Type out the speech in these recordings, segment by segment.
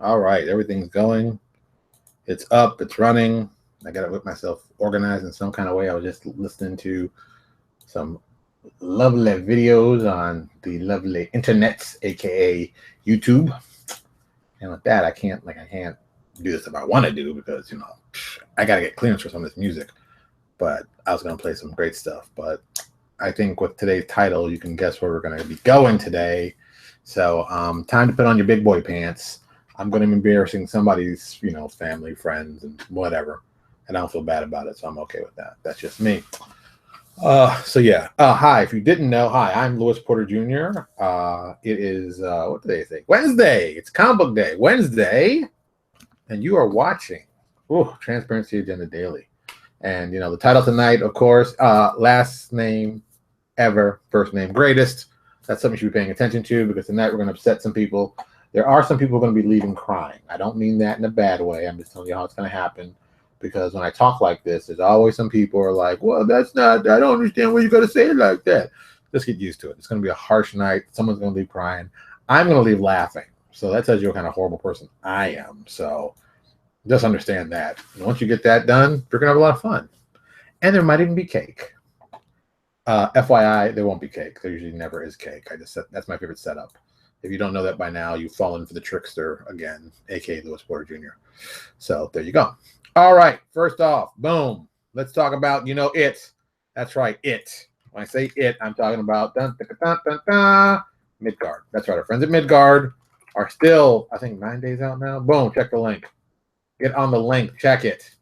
All right, everything's going. It's up, it's running. I got to whip myself organized in some kind of way. I was just listening to some lovely videos on the lovely internets, aka YouTube. And with that, I can't do this if I want to do because, I got to get clearance for some of this music. But I was going to play some great stuff. But I think with today's title, you can guess where we're going to be going today. So time to put on your big boy pants. I'm going to be embarrassing somebody's, family, friends, and whatever. And I don't feel bad about it, so I'm okay with that. That's just me. Hi, if you didn't know, hi, I'm Louis Porter Jr. It is, what do they say? Wednesday. It's Comic Book Day. Wednesday. And you are watching Transparency Agenda Daily. And, the title tonight, of course, last name ever, first name greatest. That's something you should be paying attention to because tonight we're going to upset some people. There are some people going to be leaving crying. I don't mean that in a bad way. I'm just telling you how it's going to happen. Because when I talk like this, there's always some people who are like, well, I don't understand why you got to say it like that. Just get used to it. It's going to be a harsh night. Someone's going to leave crying. I'm going to leave laughing. So that tells you what kind of horrible person I am. So just understand that. And once you get that done, you're going to have a lot of fun. And there might even be cake. FYI, there won't be cake. There usually never is cake. That's my favorite setup. If you don't know that by now, you've fallen for the trickster again, aka Louis Porter Jr. So there you go. All right. First off, boom. Let's talk about, it. That's right, it. When I say it, I'm talking about Midgard. That's right. Our friends at Midgard are still, I think, 9 days out now. Boom. Check the link. Get on the link. Check it.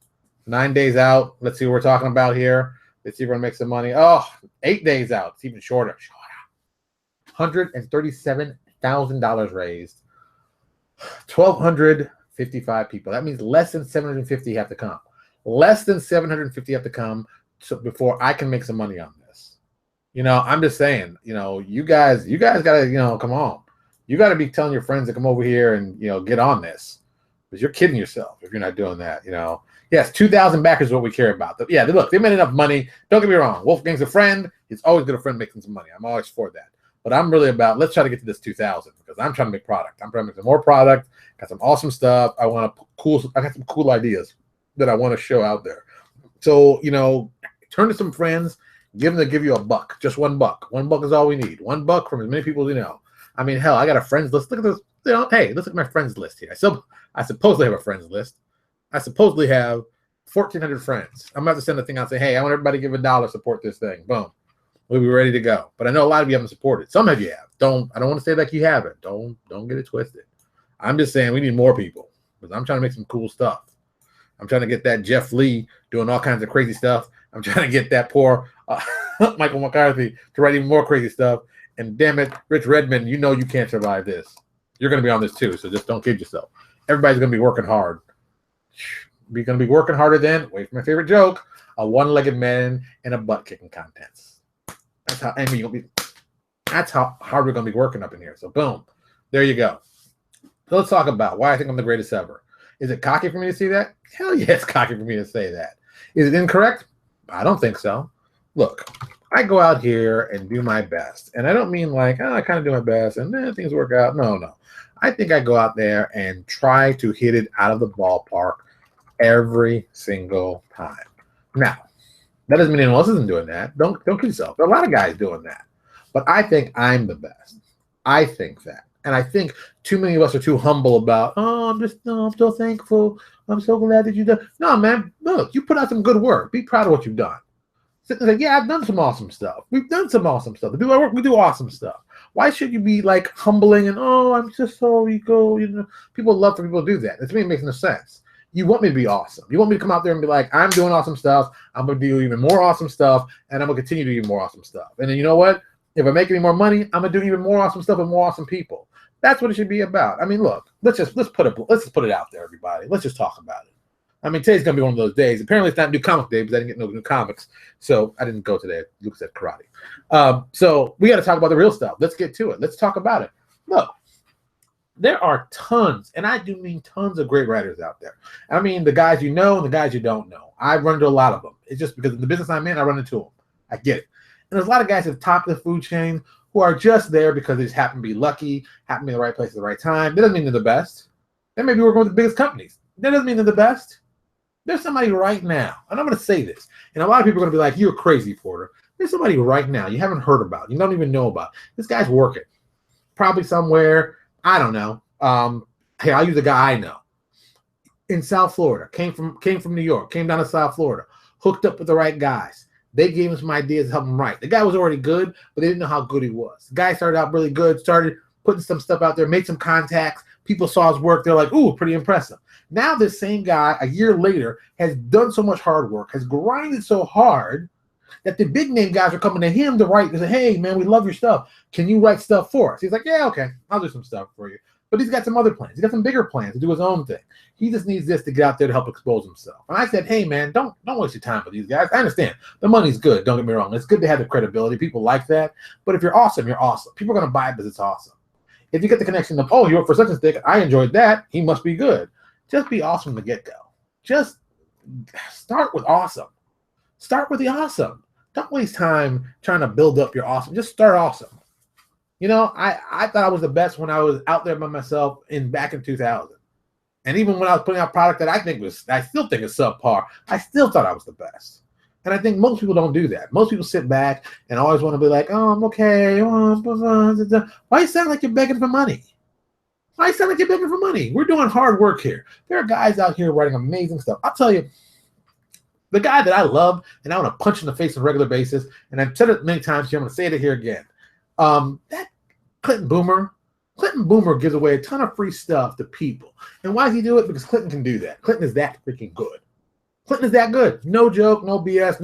9 days out. Let's see what we're talking about here. Let's see if we're going to make some money. Oh, 8 days out. It's even shorter. $137,000 raised. 1,255 people. That means less than 750 have to come. Less than 750 have to come before I can make some money on this. I'm just saying, you guys got to, come on. You got to be telling your friends to come over here and, get on this. Because you're kidding yourself if you're not doing that, Yes, 2,000 backers is what we care about. Yeah, look, they made enough money. Don't get me wrong. Wolfgang's a friend. He's always good a friend making some money. I'm always for that. But I'm really about, let's try to get to this 2,000 because I'm trying to make product. I'm trying to make some more product. Got some awesome stuff. I got some cool ideas that I want to show out there. So, turn to some friends, give you $1, just $1. $1 is all we need. $1 from as many people as you know. I mean, hell, I got a friends list. Look at this. Hey, let's look at my friends list here. I supposedly have a friends list. I supposedly have 1,400 friends. I'm about to send a thing out and say, hey, I want everybody to give $1, support this thing. Boom. We'll be ready to go. But I know a lot of you haven't supported. Some of you have. I don't want to say like you haven't. Don't get it twisted. I'm just saying we need more people because I'm trying to make some cool stuff. I'm trying to get that Jeff Lee doing all kinds of crazy stuff. I'm trying to get that poor Michael McCarthy to write even more crazy stuff. And damn it, Rich Redmond, you can't survive this. You're going to be on this too, so just don't kid yourself. Everybody's going to be working hard. We're going to be working harder than, wait for my favorite joke, a one-legged man in a butt-kicking contest. That's how hard we're going to be working up in here. So boom, there you go. So let's talk about why I think I'm the greatest ever. Is it cocky for me to say that? Hell yeah, it's cocky for me to say that. Is it incorrect? I don't think so. Look, I go out here and do my best. And I don't mean like, I kind of do my best and then things work out. No. I think I go out there and try to hit it out of the ballpark every single time. Now, that doesn't mean anyone else isn't doing that. Don't kid yourself. There are a lot of guys doing that. But I think I'm the best. I think that. And I think too many of us are too humble about, I'm so thankful. I'm so glad that you done. No, man, look, you put out some good work. Be proud of what you've done. Sit there and say, yeah, I've done some awesome stuff. We've done some awesome stuff. To do our work, we do awesome stuff. Why should you be like humbling and, I'm just so ego? People love for people to do that. To me, it makes no sense. You want me to be awesome. You want me to come out there and be like, I'm doing awesome stuff. I'm going to do even more awesome stuff. And I'm going to continue to do more awesome stuff. And then you know what? If I make any more money, I'm going to do even more awesome stuff with more awesome people. That's what it should be about. I mean, look, let's just put it out there, everybody. Let's just talk about it. I mean, today's going to be one of those days. Apparently, it's not New Comic Day because I didn't get no new comics. So I didn't go today. Luke said karate. So we got to talk about the real stuff. Let's get to it. Let's talk about it. Look, there are tons, and I do mean tons of great writers out there. I mean, the guys you know and the guys you don't know. I run into a lot of them. It's just because in the business I'm in, I run into them. I get it. And there's a lot of guys at the top of the food chain who are just there because they just happen to be lucky, happen to be in the right place at the right time. That doesn't mean they're the best. They may be working with the biggest companies. That doesn't mean they're the best. There's somebody right now, and I'm going to say this, and a lot of people are going to be like, you're crazy, Porter. There's somebody right now you haven't heard about, you don't even know about. This guy's working probably somewhere, I don't know. Hey, I'll use a guy I know in South Florida, came from New York, came down to South Florida, hooked up with the right guys. They gave him some ideas to help him write. The guy was already good, but they didn't know how good he was. The guy started out really good, started putting some stuff out there, made some contacts. People saw his work. They're like, ooh, pretty impressive. Now this same guy, a year later, has done so much hard work, has grinded so hard that the big name guys are coming to him to write. They say, hey, man, we love your stuff. Can you write stuff for us? He's like, yeah, okay, I'll do some stuff for you. But he's got some other plans. He's got some bigger plans to do his own thing. He just needs this to get out there to help expose himself. And I said, hey, man, don't waste your time with these guys. I understand. The money's good. Don't get me wrong. It's good to have the credibility. People like that. But if you're awesome, you're awesome. People are going to buy it because it's awesome. If you get the connection of, oh, you work for such and such, I enjoyed that, he must be good. Just be awesome from the get-go. Just start with awesome. Start with the awesome. Don't waste time trying to build up your awesome. Just start awesome. You know, I thought I was the best when I was out there by myself back in 2000. And even when I was putting out product that I still think is subpar, I still thought I was the best. And I think most people don't do that. Most people sit back and always want to be like, oh, I'm okay. Why you sound like you're begging for money? Why you sound like you're begging for money? We're doing hard work here. There are guys out here writing amazing stuff. I'll tell you, the guy that I love and I want to punch in the face on a regular basis, and I've said it many times here, I'm going to say it here again. That Clinton Boomer gives away a ton of free stuff to people. And why does he do it? Because Clinton can do that. Clinton is that freaking good. Clinton is that good. No joke, no BS,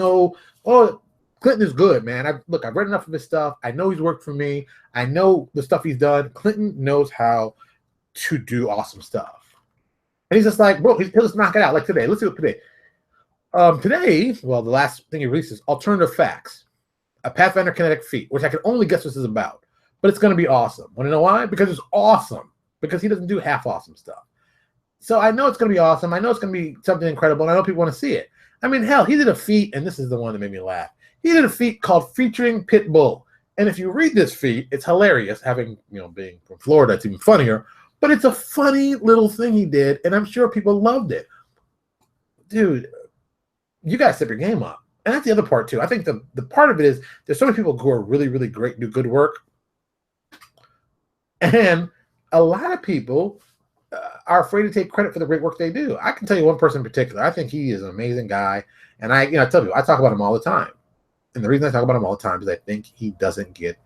Clinton is good, man. I've read enough of his stuff. I know he's worked for me. I know the stuff he's done. Clinton knows how to do awesome stuff. And he's just like, bro, he'll just knock it out. Like today. Let's see what today. Today, well, the last thing he released is Alternative Facts, a Pathfinder kinetic feat, which I can only guess what this is about. But it's going to be awesome. Want to know why? Because it's awesome. Because he doesn't do half awesome stuff. So I know it's going to be awesome. I know it's going to be something incredible. And I know people want to see it. I mean, hell, he did a feat, and this is the one that made me laugh. He did a feat called Featuring Pitbull. And if you read this feat, it's hilarious. Having, being from Florida, it's even funnier. But it's a funny little thing he did, and I'm sure people loved it. Dude, you got to step your game up. And that's the other part, too. I think the part of it is there's so many people who are really, really great, do good work. And a lot of people are afraid to take credit for the great work they do. I can tell you one person in particular. I think he is an amazing guy. And I tell people, I talk about him all the time. And the reason I talk about him all the time is I think he doesn't get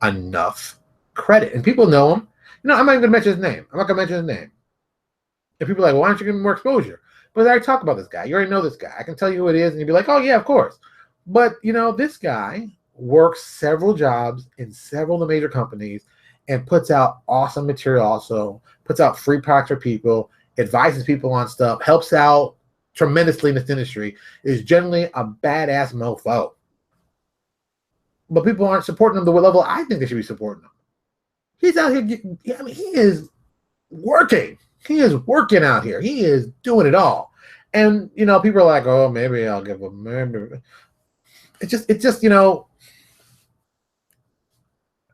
enough credit. And people know him. I'm not even going to mention his name. I'm not going to mention his name. And people are like, well, why don't you give him more exposure? But I already talk about this guy. You already know this guy. I can tell you who it is, and you'll be like, oh, yeah, of course. But, this guy works several jobs in several of the major companies and puts out awesome material also, puts out free products for people, advises people on stuff, helps out tremendously in this industry, is generally a badass mofo. But people aren't supporting him the level I think they should be supporting him. He's out here he is working. He is working out here. He is doing it all. And, people are like, oh, maybe I'll give him, maybe. It's just,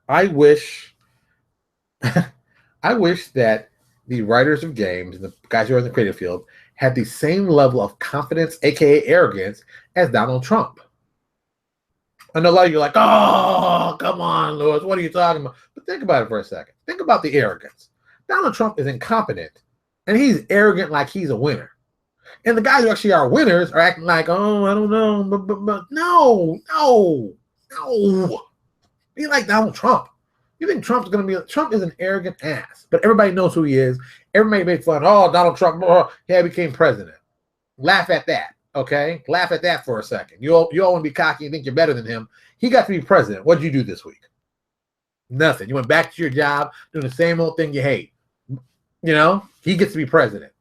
I wish that the writers of games and the guys who are in the creative field had the same level of confidence, aka arrogance, as Donald Trump. I know a lot of you are like, oh, come on, Lewis, what are you talking about? But think about it for a second. Think about the arrogance. Donald Trump is incompetent, and he's arrogant like he's a winner. And the guys who actually are winners are acting like, oh, I don't know, but no. Be like Donald Trump. You think Trump is an arrogant ass, but everybody knows who he is. Everybody makes fun. Oh, Donald Trump, he became president. Laugh at that, okay? Laugh at that for a second. You all want to be cocky and think you're better than him. He got to be president. What did you do this week? Nothing. You went back to your job doing the same old thing you hate. He gets to be president.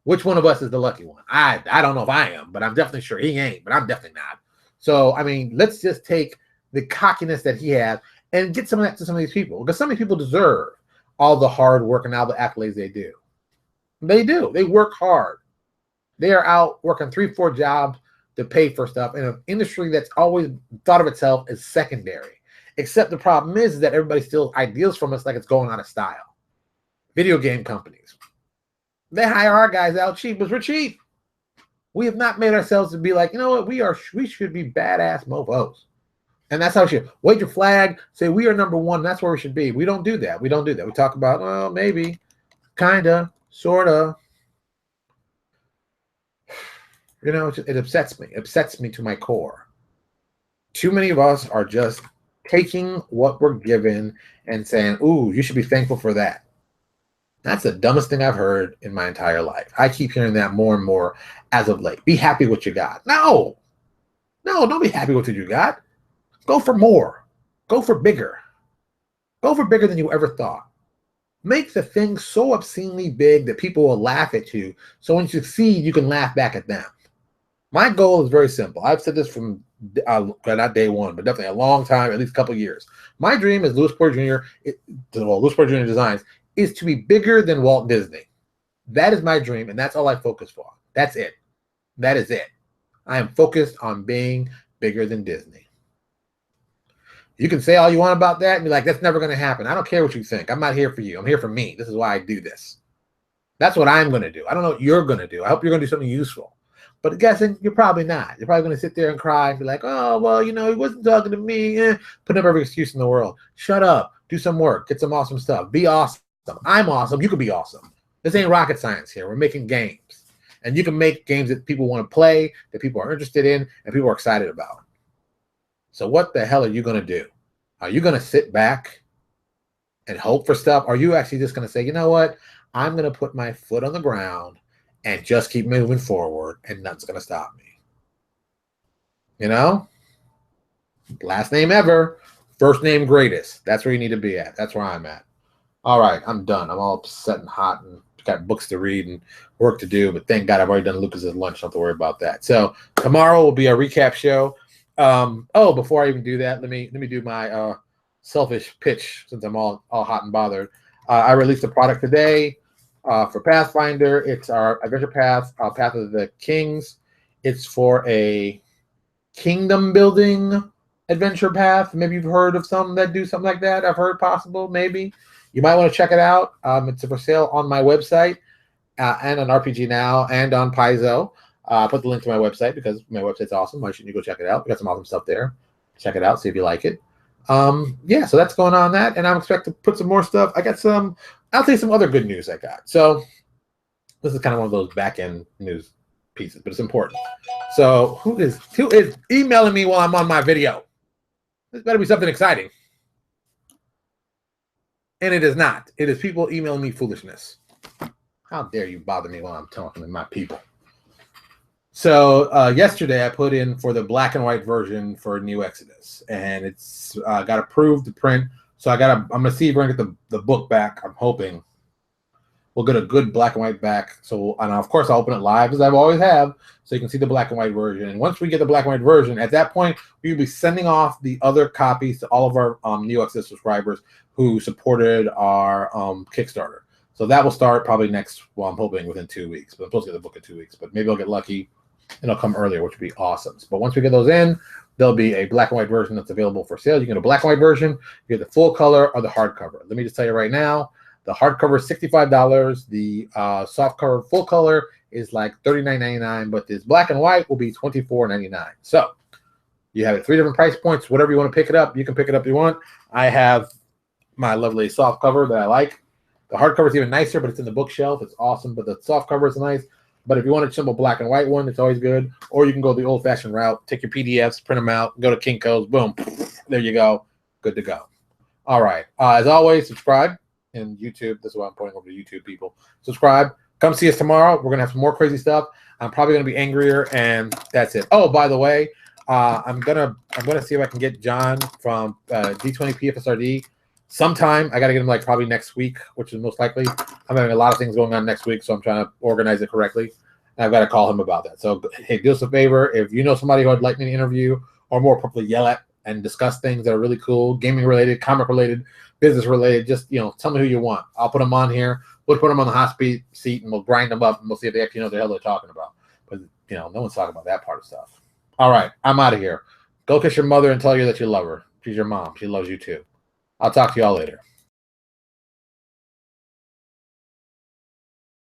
Which one of us is the lucky one? I don't know if I am, but I'm definitely sure he ain't, but I'm definitely not. So, let's just take the cockiness that he has and get some of that to some of these people, because some of these people deserve all the hard work and all the accolades they do. They do. They work hard. They are out working 3-4 jobs to pay for stuff in an industry that's always thought of itself as secondary. Except the problem is that everybody steals ideas from us like it's going out of style. Video game companies. They hire our guys out cheap because we're cheap. We have not made ourselves to be like, you know what, we should be badass mofos. And that's how we should wave your flag, say we are number one. That's where we should be. We don't do that. We don't do that. We talk about, well, maybe, kinda, sorta. You know, it upsets me. It upsets me to my core. Too many of us are just taking what we're given and saying, ooh, you should be thankful for that. That's the dumbest thing I've heard in my entire life. I keep hearing that more and more as of late. Be happy with what you got. No, don't be happy with what you got. Go for more. Go for bigger. Go for bigger than you ever thought. Make the thing so obscenely big that people will laugh at you. So when you succeed, you can laugh back at them. My goal is very simple. I've said this from not day one, but definitely a long time, at least a couple of years. My dream as Louis Porter Jr., Louis Porter Jr. Designs, is to be bigger than Walt Disney. That is my dream, and that's all I focus on. That's it. That is it. I am focused on being bigger than Disney. You can say all you want about that and be like, that's never going to happen. I don't care what you think. I'm not here for you. I'm here for me. This is why I do this. That's what I'm going to do. I don't know what you're going to do. I hope you're going to do something useful. But guessing, you're probably not. You're probably going to sit there and cry and be like, oh, well, you know, he wasn't talking to me. Put up every excuse in the world. Shut up. Do some work. Get some awesome stuff. Be awesome. I'm awesome. You can be awesome. This ain't rocket science here. We're making games. And you can make games that people want to play, that people are interested in, and people are excited about. So what the hell are you going to do? Are you going to sit back and hope for stuff? Or are you actually just going to say, you know what? I'm going to put my foot on the ground and just keep moving forward, and nothing's going to stop me. You know? Last name ever, first name greatest. That's where you need to be at. That's where I'm at. All right, I'm done. I'm all upset and hot and got books to read and work to do, but thank God I've already done Lucas's lunch. Don't have to worry about that. So tomorrow will be a recap show. Before I even do that, let me do my selfish pitch since I'm all hot and bothered. I released a product today for Pathfinder. It's our adventure path, Path of the Kings. It's for a kingdom building adventure path. Maybe you've heard of some that do something like that. I've heard possible, maybe. You might want to check it out. It's for sale on my website and on RPG Now and on Paizo. I'll put the link to my website because my website's awesome. Why shouldn't you go check it out? We got some awesome stuff there. Check it out, see if you like it. Yeah, so that's going on that, and I'm expecting to put some more stuff. I'll tell you some other good news I got. So this is kind of one of those back-end news pieces, but it's important. So who is emailing me while I'm on my video? This better be something exciting. And it is not. It is people emailing me foolishness. How dare you bother me while I'm talking to my people? So yesterday I put in for the black and white version for New Exodus, and it's got approved to print. So I'm gonna see if we're gonna get the book back. I'm hoping we'll get a good black and white back. So, and of course I'll open it live as I always have, so you can see the black and white version. And once we get the black and white version, at that point we will be sending off the other copies to all of our New Exodus subscribers who supported our Kickstarter. So that will start probably I'm hoping within 2 weeks. But I'm supposed to get the book in 2 weeks. But maybe I'll get lucky and it'll come earlier, which would be awesome. But once we get those in, there'll be a black and white version that's available for sale. You can get a black and white version, you get the full color or the hardcover. Let me just tell you right now, the hardcover is $65. The soft cover full color is like $39.99, but this black and white will be $24.99. So you have 3 different price points. Whatever you want to pick it up, you can pick it up if you want. I have my lovely soft cover that I like. The hardcover is even nicer, but it's in the bookshelf. It's awesome, but the soft cover is nice. But if you want a simple black and white one, it's always good. Or you can go the old-fashioned route. Take your PDFs, print them out, go to Kinko's, boom, there you go. Good to go. All right. As always, subscribe in YouTube. This is why I'm pointing over to YouTube people. Subscribe. Come see us tomorrow. We're going to have some more crazy stuff. I'm probably going to be angrier, and that's it. Oh, by the way, I'm gonna see if I can get John from D20 PFSRD sometime. I got to get him like probably next week, which is most likely. I'm having a lot of things going on next week, so I'm trying to organize it correctly. And I've got to call him about that. So, hey, do us a favor. If you know somebody who I'd like me to interview or more probably yell at and discuss things that are really cool, gaming related, comic related, business related, just, tell me who you want. I'll put them on here. We'll put them on the hot seat and we'll grind them up and we'll see if they actually know what the hell they're talking about. But, no one's talking about that part of stuff. All right, I'm out of here. Go kiss your mother and tell her that you love her. She's your mom. She loves you too. I'll talk to y'all later.